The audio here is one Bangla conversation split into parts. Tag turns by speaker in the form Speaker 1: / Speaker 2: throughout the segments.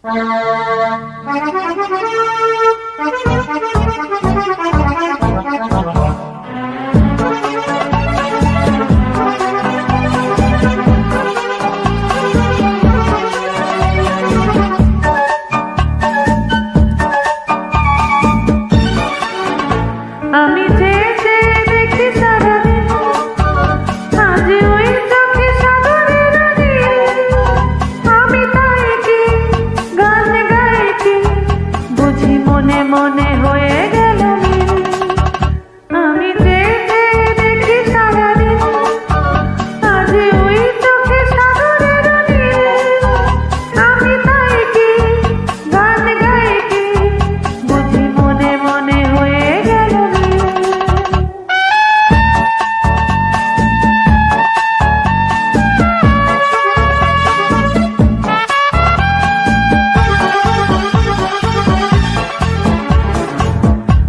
Speaker 1: আমি চেয়ে চেয়ে দেখি সারাদিন, আজ ওই চোখে সাগরের নীল। আমি তাই কি গান গাইছি, বুঝি মনে মনে হয়ে গেল মিল। আমি চেয়ে চেয়ে দেখি সারাদিন, আজ ওই চোখে সাগরের নীল। আমি তাই কি গান গাইছি, বুঝি মনে মনে হয়ে গেল মিল।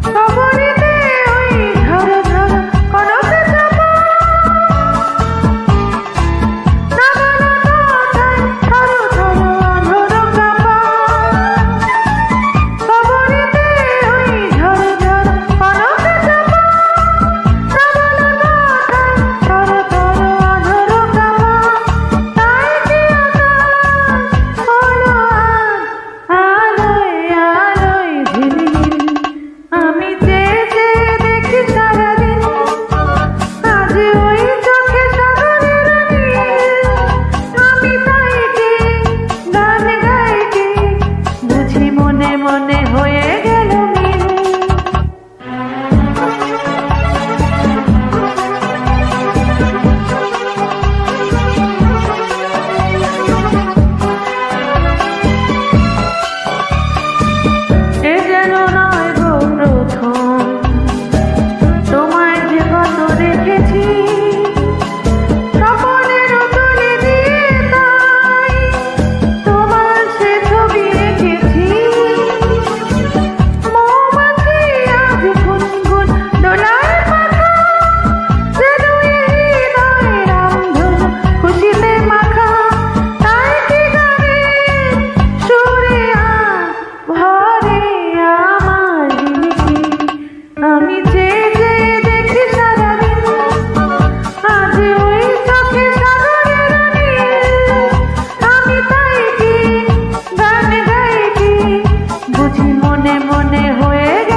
Speaker 1: খবরেতে ওই ঝড় ঝড় কনকে চাপা, না বলা কথায় থর থর অঝোর কাঁপা। খবরেতে ওই ঝড় ঝড় কনকে চাপা, না বলা কথায় থর থর অঝোর কাঁপা। তাই কি আকাশ হলো আজ আলোয় আলোয় ঝিলমিল। আমি চেয়ে চেয়ে দেখি সারাদিন, আজ ওই চোখে সাগরের নীল। আমি তাই কি গান গাইছি, বুঝি মনে মনে হয়ে গেল মিল। এ যেন নয় গো প্রথম, তোমায় যে কত দেখেছি, স্বপনের তুলে দিয়ে তাই তোমার সে ছবি এঁকেছি। মৌমাছি আজ গুনগুন দোলায় মাথা, যেন এই হৃদয়ে রামধনু খুশিতে মাখা। তাই কি গানের সুরে ভরে আমার ঝিলমিল। আমি চেয়ে চেয়ে দেখি সারাদিন, আজ ওই চোখে সাগরের নীল। আমি তাই কি গান গাইছি, বুঝি মনে মনে হয়ে গেল